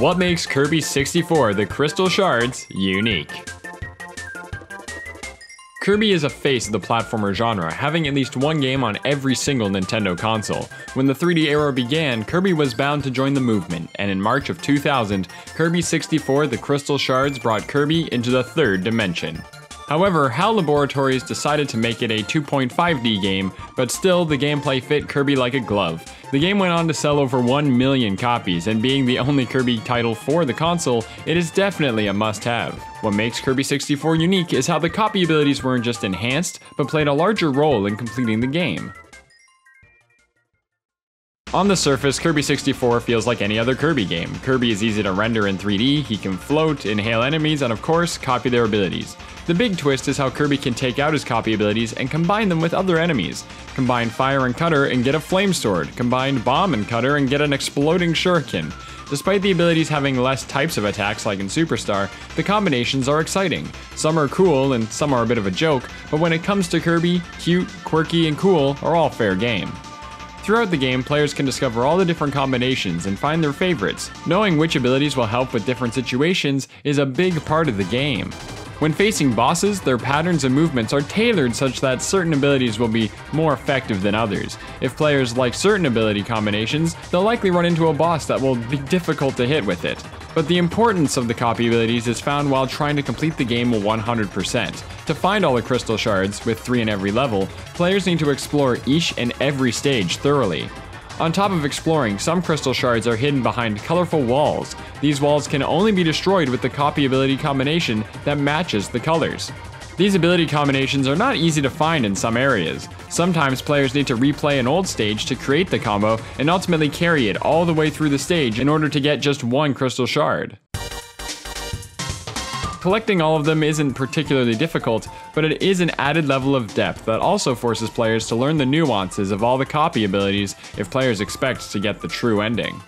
what makes Kirby 64 The Crystal Shards unique. Kirby is a face of the platformer genre, having at least one game on every single Nintendo console. When the 3D era began, Kirby was bound to join the movement, and in March of 2000, Kirby 64 The Crystal Shards brought Kirby into the third dimension. However, HAL Laboratories decided to make it a 2.5D game, but still the gameplay fit Kirby like a glove. The game went on to sell over 1 million copies, and being the only Kirby title for the console, it is definitely a must-have. What makes Kirby 64 unique is how the copy abilities weren't just enhanced, but played a larger role in completing the game. On the surface, Kirby 64 feels like any other Kirby game. Kirby is easy to render in 3D, he can float, inhale enemies, and of course, copy their abilities. The big twist is how Kirby can take out his copy abilities and combine them with other enemies. Combine Fire and Cutter and get a Flame Sword. Combine Bomb and Cutter and get an Exploding Shuriken. Despite the abilities having less types of attacks like in Superstar, the combinations are exciting. Some are cool and some are a bit of a joke, but when it comes to Kirby, cute, quirky, and cool are all fair game. Throughout the game, players can discover all the different combinations and find their favorites. Knowing which abilities will help with different situations is a big part of the game. When facing bosses, their patterns and movements are tailored such that certain abilities will be more effective than others. If players like certain ability combinations, they'll likely run into a boss that will be difficult to hit with it. But the importance of the copy abilities is found while trying to complete the game 100%. To find all the crystal shards, with 3 in every level, players need to explore each and every stage thoroughly. On top of exploring, some crystal shards are hidden behind colorful walls. These walls can only be destroyed with the copy ability combination that matches the colors. These ability combinations are not easy to find in some areas. Sometimes players need to replay an old stage to create the combo and ultimately carry it all the way through the stage in order to get just one crystal shard. Collecting all of them isn't particularly difficult, but it is an added level of depth that also forces players to learn the nuances of all the copy abilities if players expect to get the true ending.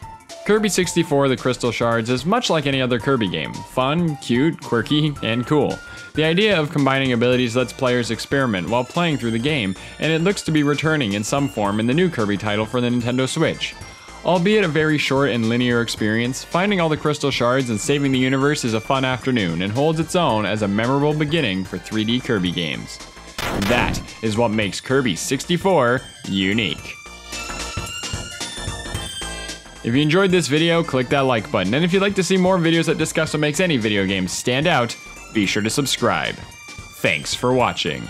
Kirby 64 The Crystal Shards is much like any other Kirby game, fun, cute, quirky, and cool. The idea of combining abilities lets players experiment while playing through the game, and it looks to be returning in some form in the new Kirby title for the Nintendo Switch. Albeit a very short and linear experience, finding all the crystal shards and saving the universe is a fun afternoon and holds its own as a memorable beginning for 3D Kirby games. That is what makes Kirby 64 unique. If you enjoyed this video, click that like button, and if you'd like to see more videos that discuss what makes any video game stand out, be sure to subscribe. Thanks for watching.